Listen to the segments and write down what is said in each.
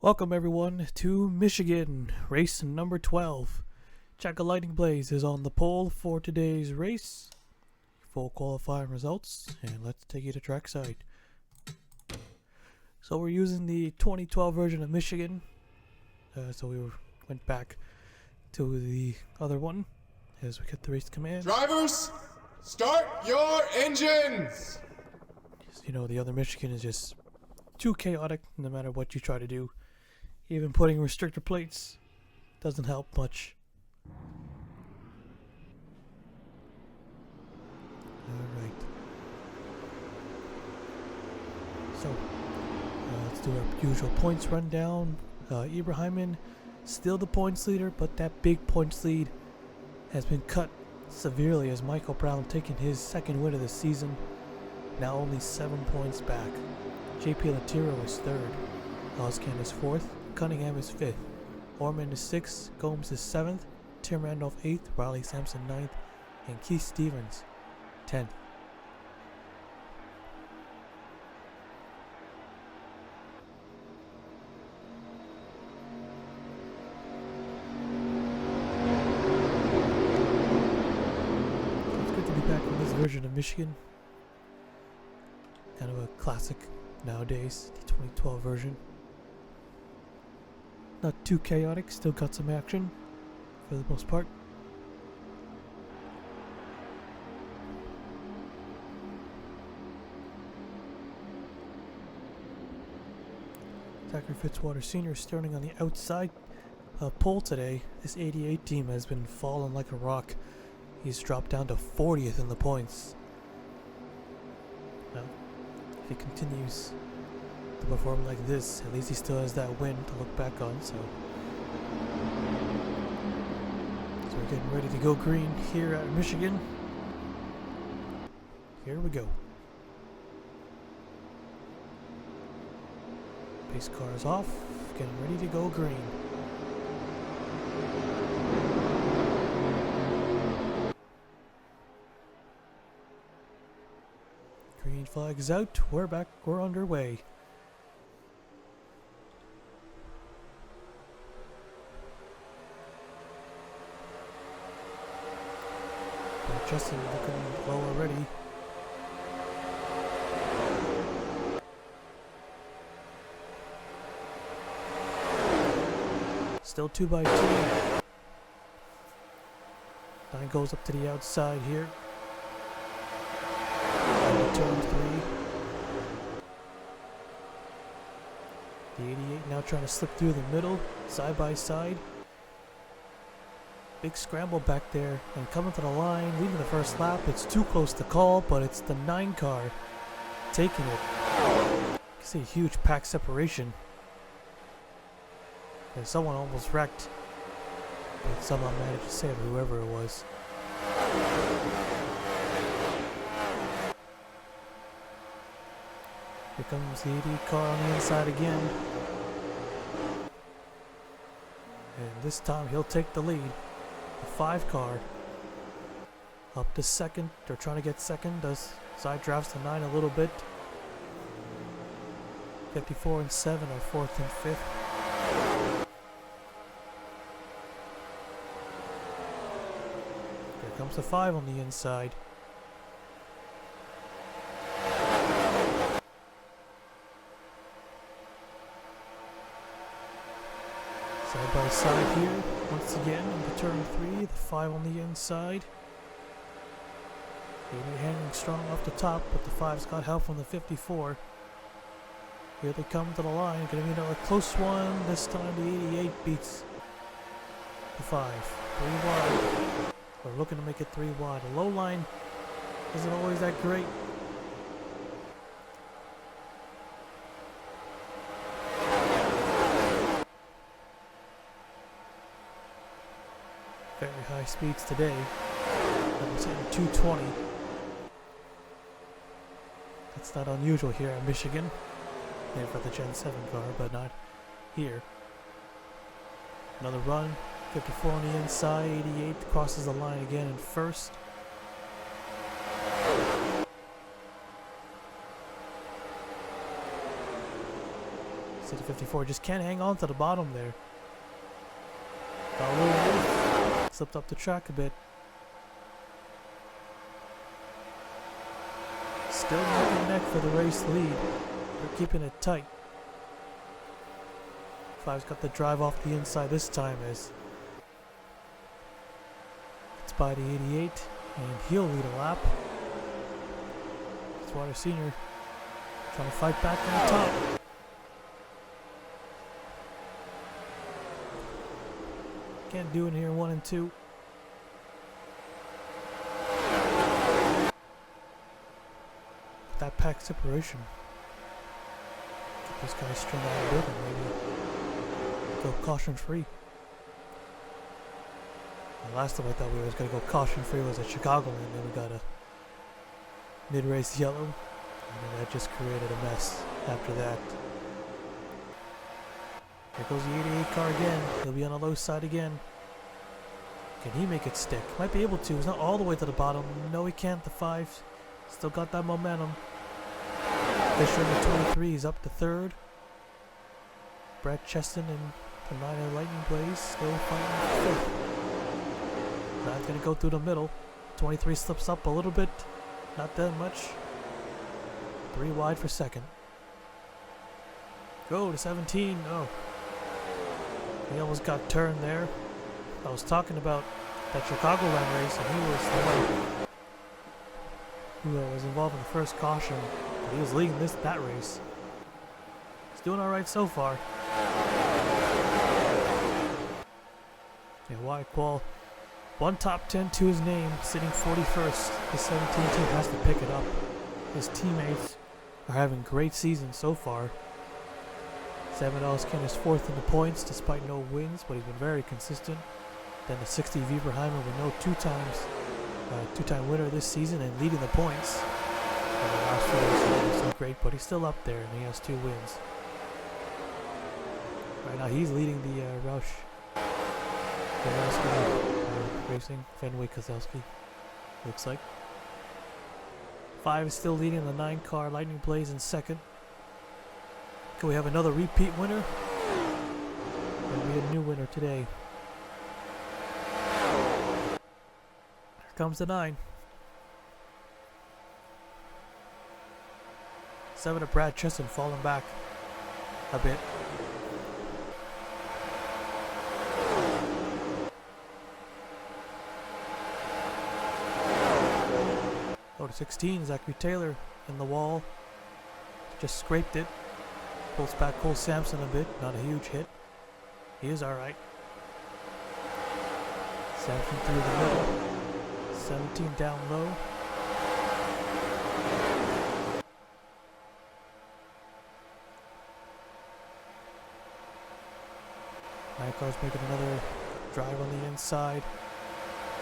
Welcome everyone to Michigan, race number 12. Jack of Lightning Blaze is on the pole for today's race. Full qualifying results, and let's take you to trackside. So we're using the 2012 version of Michigan. So we went back to the other one as we get the race command. Drivers, start your engines! You know, the other Michigan is just too chaotic no matter what you try to do. Even putting restrictor plates doesn't help much. Alright. So, let's do our usual points rundown. Ibrahimman, still the points leader, but that big points lead has been cut severely as Michael Brown taking his second win of the season. Now only 7 points back. JP Latiro is third. Oscan is fourth. Cunningham is 5th, Orman is 6th, Gomes is 7th, Tim Randolph 8th, Riley Sampson 9th, and Keith Stevens 10th. It's good to be back in this version of Michigan. Kind of a classic nowadays, the 2012 version. Not too chaotic, still got some action for the most part. Zachary Fitzwater Sr. starting on the outside pole today. This 88 team has been falling like a rock. He's dropped down to 40th in the points. Well, if he continues to perform like this, at least he still has that win to look back on. So we're getting ready to go green here at Michigan. Here we go. Pace car is off, getting ready to go green. Green flag is out, we're underway. Justin looking low already. Still 2 by 2. 9 goes up to the outside here. Turn 3. The 88 now trying to slip through the middle, side by side. Big scramble back there and coming to the line, leaving the first lap. It's too close to call, but it's the 9 car taking it. You can see a huge pack separation. And someone almost wrecked, but somehow managed to save whoever it was. Here comes the 88 car on the inside again. And this time he'll take the lead. The 5 car up to second. They're trying to get second. Does side drafts the 9 a little bit. 54 and 7 are 4th and 5th. Here comes the 5 on the inside. Side by side here, once again into turn 3, the 5 on the inside. 88 hanging strong off the top, but the 5's got help from the 54. Here they come to the line, gonna be another close one. This time the 88 beats the 5. 3 wide. We're looking to make it 3 wide. The low line isn't always that great. Very high speeds today. I was hitting 220. That's not unusual here in Michigan. Yeah, for the Gen 7 car, but not here. Another run. 54 on the inside. 88 crosses the line again in first. City 54 just can't hang on to the bottom there. Got a little loose. Slipped up the track a bit. Still neck and neck for the race lead. They're keeping it tight. Five's got the drive off the inside this time as it's by the 88, and he'll lead a lap. Swatter Senior trying to fight back on the top. Can't do it here, 1 and 2. That pack separation. Get this guy strung out a bit and maybe go caution free. The last time I thought we was going to go caution free was at Chicagoland, and then we got a mid-race yellow, and then that just created a mess after that. Here goes the 88 car again. He'll be on the low side again. Can he make it stick? Might be able to. He's not all the way to the bottom. No, he can't. The 5 still got that momentum. Fisher in the 23 is up to 3rd. Brad Cheston and the 9 Lightning Blaze still fighting 5th. Nine's going to go through the middle. 23 slips up a little bit. Not that much. 3 wide for 2nd. Go to 17. Oh. He almost got turned there. I was talking about that Chicagoland race, and he was the one who was involved in the first caution. He was leading that race. He's doing all right so far. Yeah, wide qual. 1 top 10 to his name, sitting 41st. The 17 team has to pick it up. His teammates are having great seasons so far. Sam Elliskin is 4th in the points despite no wins, but he's been very consistent. Then the 60 Weberheimer with no two-time winner this season and leading the points. And the last few races wasn't great, but he's still up there and he has 2 wins. Right now he's leading the Roush Racing, Fenway Kozlowski, looks like. 5 is still leading the 9 car, Lightning Blaze in 2nd. Can we have another repeat winner? Maybe a new winner today. Here comes the 9. 7 of Brad Chesson falling back a bit. Go to 16, Zachary Taylor in the wall. Just scraped it. Pulls back Cole Sampson a bit, not a huge hit. He is alright. Sampson through the middle. 17 down low. Nine car's making another drive on the inside.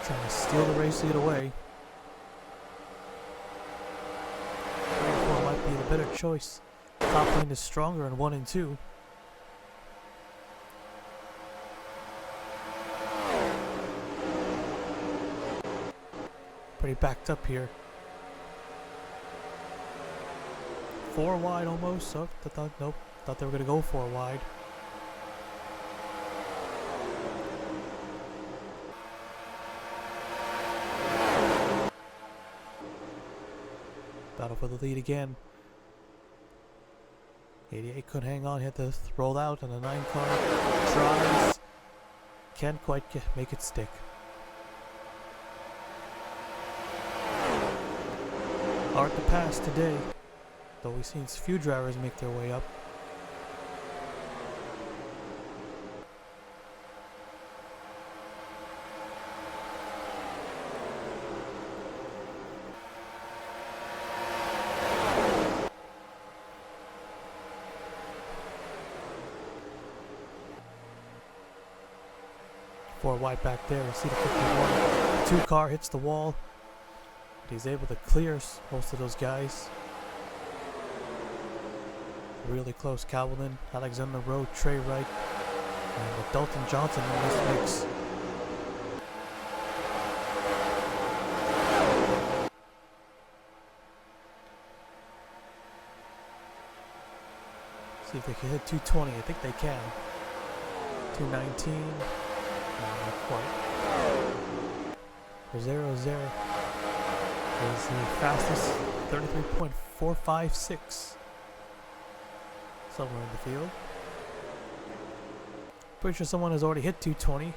Trying to steal the race lead away. 3 and 4 might be the better choice. Top lane is stronger in 1 and 2. Pretty backed up here. 4 wide almost. Oh, nope. Thought they were going to go 4 wide. Battle for the lead again. 88 couldn't hang on, had to roll out, and the 9 car tries. Can't quite make it stick. Hard to pass today, though we've seen few drivers make their way up. Four wide back there. See the 51. 2 car hits the wall. But he's able to clear most of those guys. Really close. Calvin, Alexander Rowe, Trey Wright, and with Dalton Johnson in this mix. See See if they can hit 220. I think they can. 219. No, not quite. Rosero Zero is the fastest. 33.456. Somewhere in the field. Pretty sure someone has already hit 220.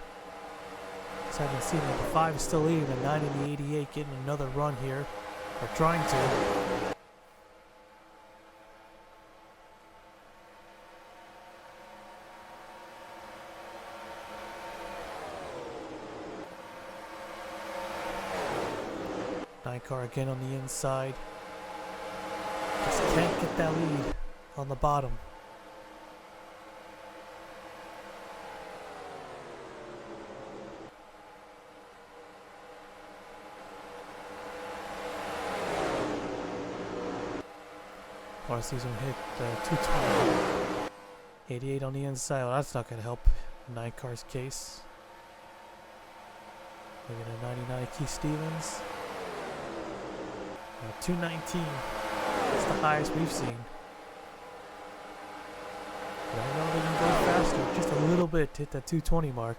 Just haven't seen it. The 5 is still leading. The 9 and the 88 getting another run here. Or trying to. Car again on the inside. Just can't get that lead on the bottom. RC's gonna hit 220. 88 on the inside. Well, that's not gonna help 9 car's case. Look at a 99 Keith Stevens. 219. That's the highest we've seen. But I know they can go faster, just a little bit to hit that 220 mark.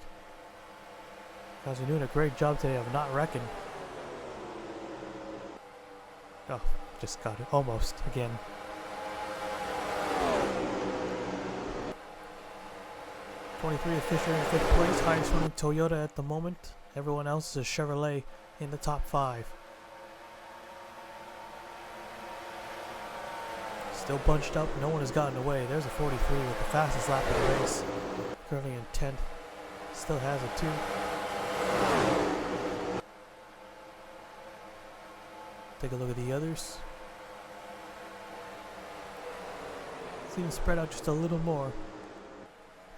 Guys are doing a great job today of not wrecking. Oh, just got it. Almost. Again. '23 Fisher in 5th place. Highest running Toyota at the moment. Everyone else is a Chevrolet in the top 5. Still bunched up, no one has gotten away. There's a 43 with the fastest lap of the race. Currently in 10th. Still has it too. Take a look at the others. Let's even spread out just a little more.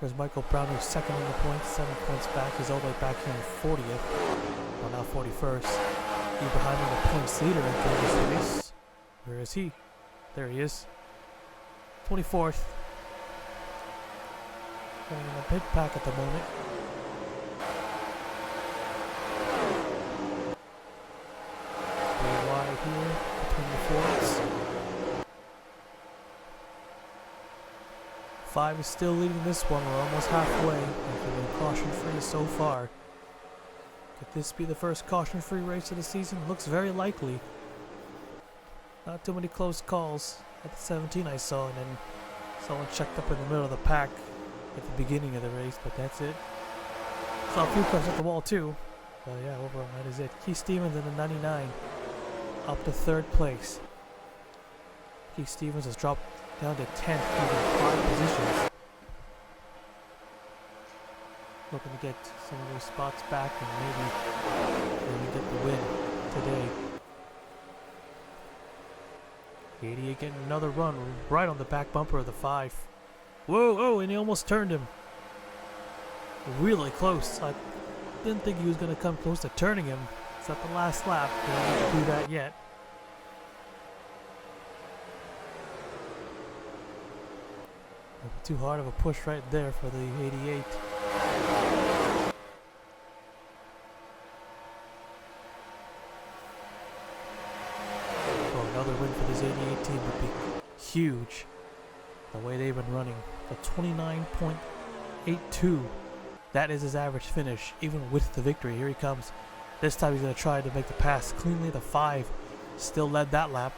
There's Michael Brown who's second in the points, 7 points back. He's all the way back here in 40th. Well, now 41st. Behind him, the points leader in this race. Where is he? There he is. 24th. Going in the pit pack at the moment. Pretty wide here between the Fords. 5 is still leading this one. We're almost halfway. We've been caution-free so far. Could this be the first caution-free race of the season? Looks very likely. Not too many close calls. At the 17 I saw, and then someone checked up in the middle of the pack at the beginning of the race, but that's it. Saw a few cars at the wall too, but yeah, overall that is it. Keith Stevens in the 99, up to 3rd place. Keith Stevens has dropped down to 10th, even 5 positions. Looking to get some of those spots back and maybe get the win today. 88 getting another run right on the back bumper of the 5. Whoa, oh, and he almost turned him. Really close. I didn't think he was going to come close to turning him. It's at the last lap. He didn't do that yet. Too hard of a push right there for the 88. Another win for this 88 team would be huge. The way they've been running. A 29.82. That is his average finish, even with the victory. Here he comes. This time he's going to try to make the pass cleanly. The 5 still led that lap.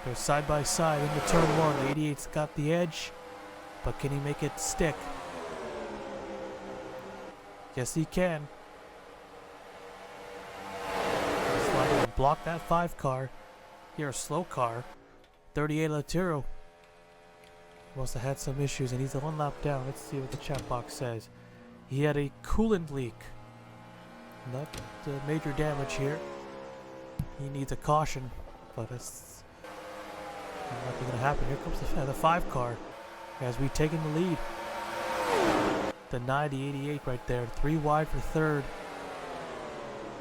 They're side by side into turn 1. The 88's got the edge, but can he make it stick? Yes, he can. Slide and block that 5 car. Here, a slow car. 38 Latero. Must have had some issues and he's 1 lap down. Let's see what the chat box says. He had a coolant leak. Not major damage here. He needs a caution, but it's not going to happen. Here comes the 5 car as we've taken the lead. The 90, 88 right there. 3 wide for 3rd.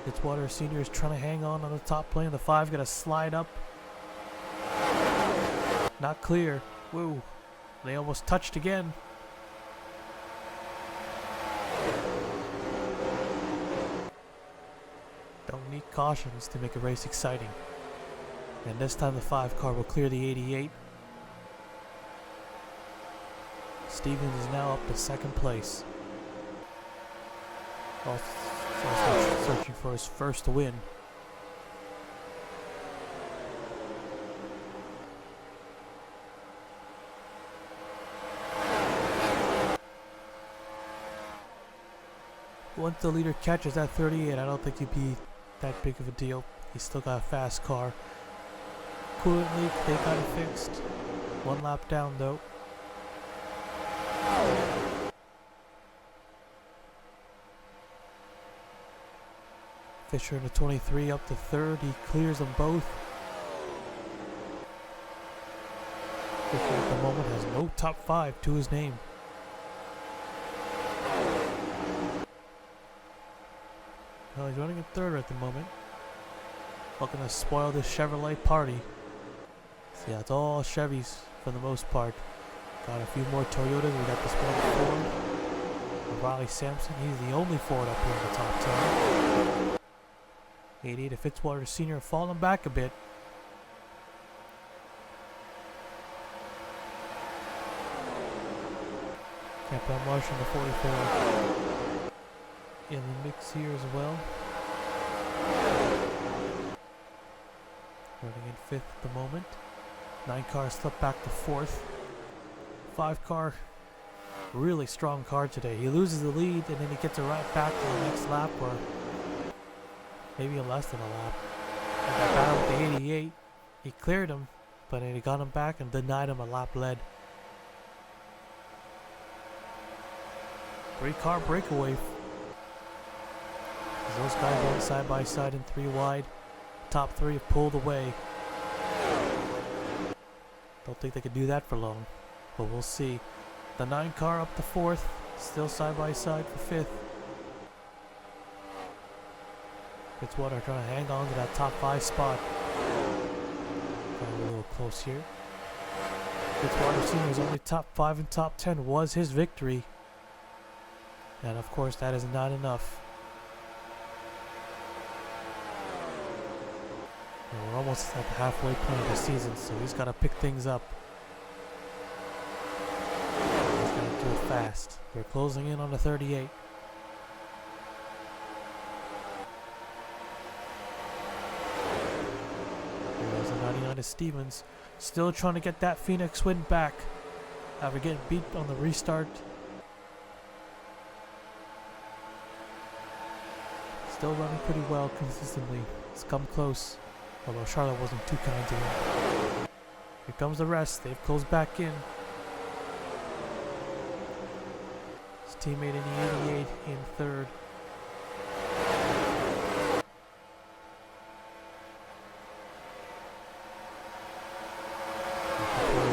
Fitzwater Sr. is trying to hang on the top lane. The 5 going to slide up. Not clear. Woo. They almost touched again. Don't need cautions to make a race exciting. And this time the 5 car will clear the 88. Stevens is now up to second place. Also searching for his first win. Once the leader catches that 38, I don't think he'd be that big of a deal. He's still got a fast car. Coolant leak, they got it fixed. One lap down though. Fisher in the 23 up to third. He clears them both. Fisher at the moment has no top 5 to his name. Well, he's running in third at the moment. Looking to spoil this Chevrolet party. See, yeah, it's all Chevys for the most part. Got a few more Toyotas. We got this one Ford. Riley Sampson, he's the only Ford up here in the top 10. 88 of Fitzwater Sr. falling back a bit. Campbell Marsh in the 44. In the mix here as well. Running in 5th at the moment. 9 cars slipped back to 4th. 5 car, really strong car today. He loses the lead and then he gets it right back to the next lap, or maybe less than a lap. And that battle with the 88, he cleared him, but then he got him back and denied him a lap lead. 3 car breakaway. Those guys run side by side and 3 wide. Top 3 have pulled away. Don't think they could do that for long, but we'll see. The 9 car up to 4th, still side by side for 5th. Fitzwater trying to hang on to that top 5 spot. Got a little close here. Fitzwater Sr.'s only top 5 and top 10 was his victory. And of course that is not enough. And we're almost at the halfway point of the season, so he's got to pick things up. He's got to do it fast. We're closing in on the 38. There's a 99 to Stevens. Still trying to get that Phoenix win back after getting beat on the restart. Still running pretty well consistently. It's come close, although Charlotte wasn't too kind to him. Here comes the rest. They've closed back in. His teammate in the 88 in 3rd.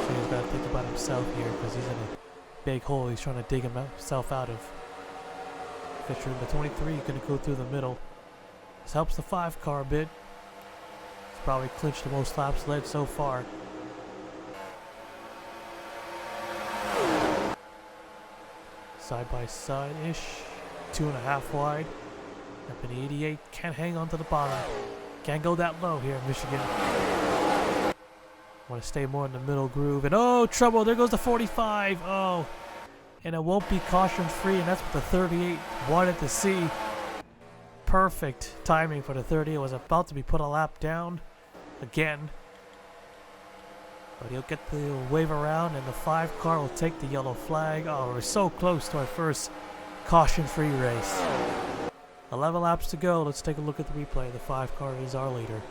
He's got to think about himself here because he's in a big hole he's trying to dig himself out of. Fisher in the 23 going to go through the middle. This helps the 5 car a bit. He's probably clinched the most laps led so far. Side by side-ish. 2.5 wide. Up in the 88. Can't hang on to the bottom. Can't go that low here in Michigan. Want to stay more in the middle groove. And oh, trouble. There goes the 45. Oh. And it won't be caution free, and that's what the 38 wanted to see. Perfect timing for the 38. Was about to be put a lap down again. But he'll get the wave around, and the 5 car will take the yellow flag. Oh, we're so close to our first caution-free race. 11 laps to go. Let's take a look at the replay. The 5 car is our leader.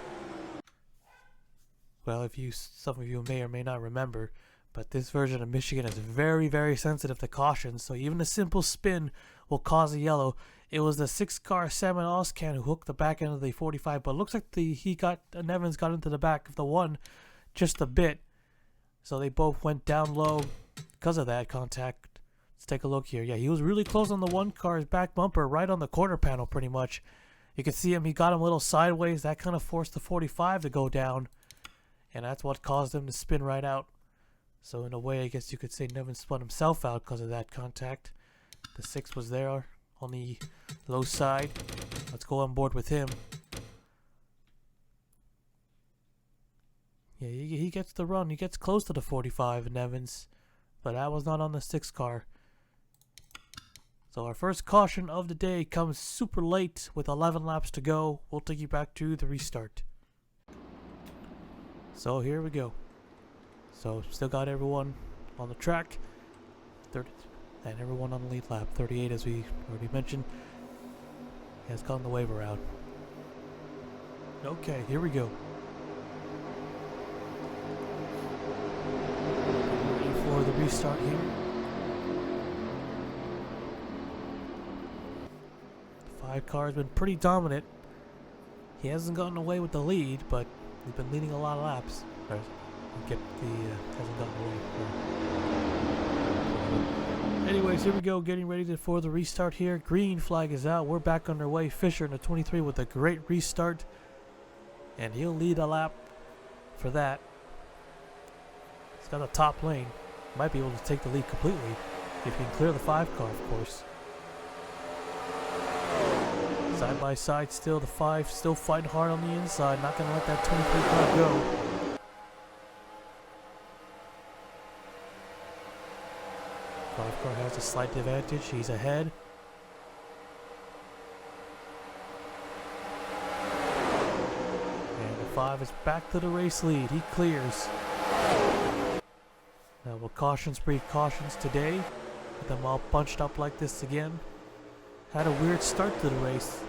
Well, some of you may or may not remember, but this version of Michigan is very, very sensitive to caution, so even a simple spin will cause a yellow. It was the 6 car Salmon Oscan who hooked the back end of the 45, but it looks like Nevins got into the back of the 1 just a bit. So they both went down low because of that contact. Let's take a look here. Yeah, he was really close on the 1 car's back bumper, right on the quarter panel pretty much. You can see him, he got him a little sideways. That kind of forced the 45 to go down, and that's what caused him to spin right out. So in a way, I guess you could say Nevins spun himself out because of that contact. The 6 was there on the low side. Let's go on board with him. Yeah, he gets the run. He gets close to the 45, Nevins. but that was not on the 6 car. So our first caution of the day comes super late with 11 laps to go. We'll take you back to the restart. So here we go. So still got everyone on the track. 30, and everyone on the lead lap. 38, as we already mentioned, has gone the wave around. Okay, here we go. Ready for the restart here. The 5 car has been pretty dominant. He hasn't gotten away with the lead, but he's been leading a lot of laps. Or, hasn't gotten away. Anyways, here we go, getting ready for the restart here. Green flag is out. We're back underway. Fisher in the 23 with a great restart. And he'll lead a lap for that. He's got the top lane. Might be able to take the lead completely if he can clear the 5 car, of course. Side by side still, the 5 still fighting hard on the inside. Not going to let that 23 car go. Five car has a slight advantage. He's ahead. And the 5 is back to the race lead. He clears. Now we'll cautions precautions today. With them all bunched up like this again. Had a weird start to the race,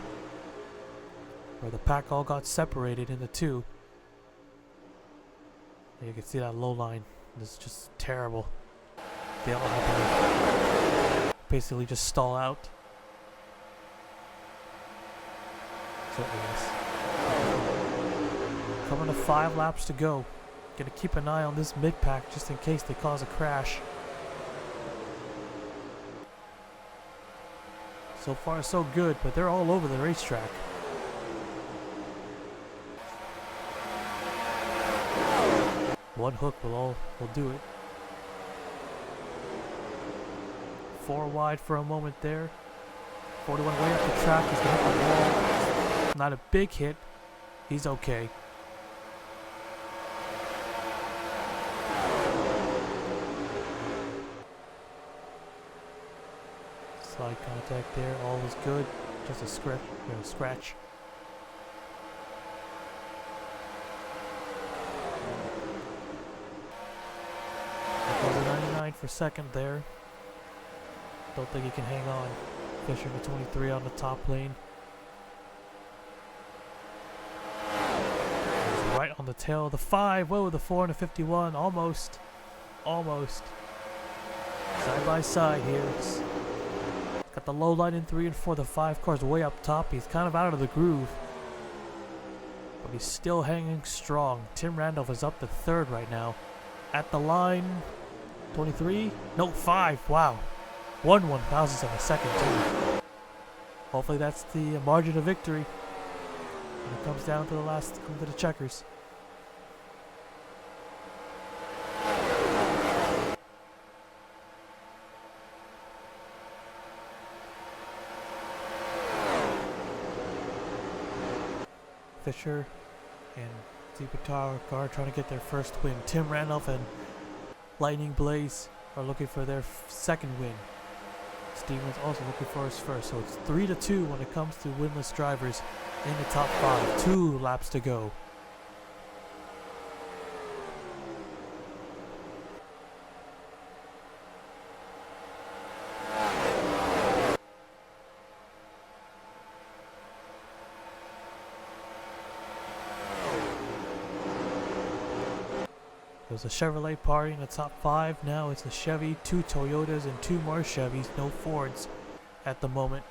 where the pack all got separated into 2. And you can see that low line. It's just terrible. They all have to basically just stall out. Certainly is. Coming to 5 laps to go. Gonna keep an eye on this mid pack just in case they cause a crash. So far so good, but they're all over the racetrack. One hook will do it. 4 wide for a moment there. 41 way up the track. He's gonna hit the wall. Not a big hit. He's okay. Slide contact there. All is good. Just a scratch. There goes a 99 for second there. Don't think he can hang on. Fisher to 23 on the top lane. He's right on the tail of the 5. Whoa, the 4 and the 51. Almost. Side by side here. It's got the low line in 3 and 4. The 5 car's way up top. He's kind of out of the groove, but he's still hanging strong. Tim Randolph is up to 3rd right now. At the line, 23? No, 5. Wow. 1/1000th of a second too. Hopefully that's the margin of victory when it comes down to the checkers. Fisher and Zipatar car trying to get their first win. Tim Randolph and Lightning Blaze are looking for their second win. Stevens also looking for his first. So it's 3-2 when it comes to winless drivers in the top 5. 2 laps to go. There's a Chevrolet party in the top 5. Now it's a Chevy, 2 Toyotas, and 2 more Chevys. No Fords at the moment.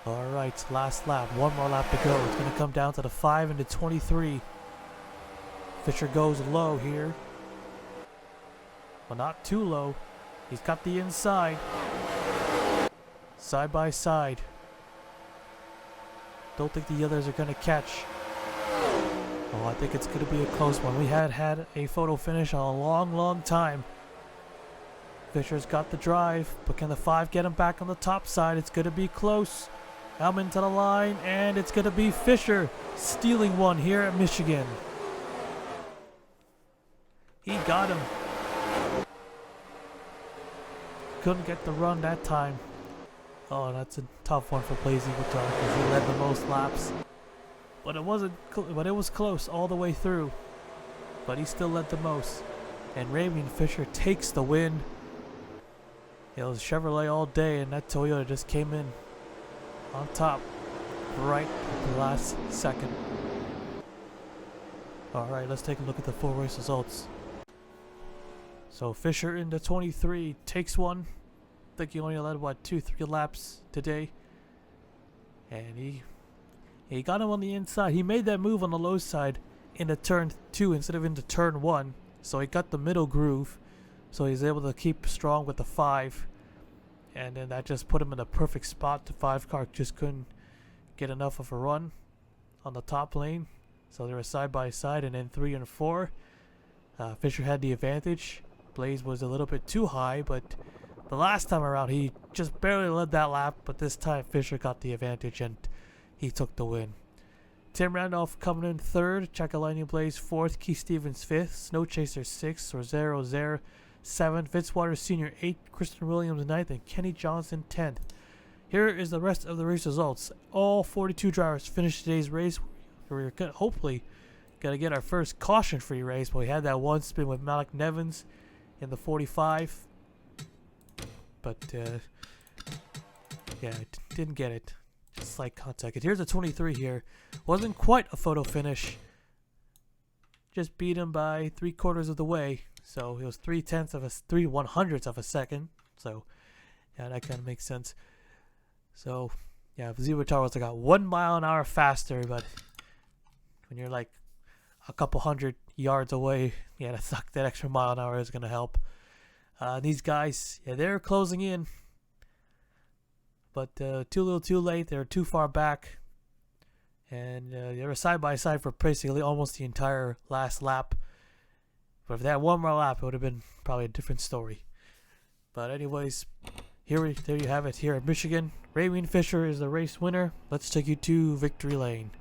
Alright, last lap. 1 more lap to go. It's going to come down to the 5 and the 23. Fisher goes low here. Well, not too low. He's got the inside. Side by side. Don't think the others are going to catch. Oh, I think it's going to be a close one. We had a photo finish on a long time. Fisher's got the drive, but can the 5 get him back on the top side? It's going to be close. Elman to the line, and it's going to be Fisher stealing one here at Michigan. He got him. Couldn't get the run that time. Oh, that's a tough one for Blaze Eagle because he led the most laps. But it wasn't. But it was close all the way through. But he still led the most. And Raymond Fisher takes the win. It was Chevrolet all day, and that Toyota just came in on top right at the last second. Alright, let's take a look at the full race results. So Fisher in the 23 takes one. I think he only led, what, 2-3 laps today. And he got him on the inside. He made that move on the low side into turn 2 instead of into turn 1. So he got the middle groove. So he's able to keep strong with the 5. And then that just put him in a perfect spot. The 5 car just couldn't get enough of a run on the top lane. So they were side by side, and then 3 and 4. Fisher had the advantage. Blaze was a little bit too high, but the last time around he just barely led that lap, but this time Fisher got the advantage and he took the win. Tim Randolph coming in 3rd, Chakalaini Blaze 4th, Keith Stevens 5th, Snow Chaser 6th, Rosero 7th, Fitzwater Sr. 8th, Kristen Williams 9th, and Kenny Johnson 10th. Here is the rest of the race results. All 42 drivers finished today's race. We're hopefully going to get our first caution-free race, but we had that one spin with Malik Nevins in the 45. But, yeah, didn't get it. Just slight contact. Here's a 23 here. Wasn't quite a photo finish. Just beat him by 3/4 of the way. So it was 3/100ths of a second. So, yeah, that kind of makes sense. So, yeah, Zero Tower was like 1 mile an hour faster, but when you're like a couple hundred yards away, yeah, that extra mile an hour is going to help. These guys, yeah, they're closing in, but too little too late. They're too far back, and they were side by side for basically almost the entire last lap. But if they had one more lap, it would have been probably a different story. But anyways, there you have it here at Michigan. Raymond Fisher is the race winner. Let's take you to victory lane.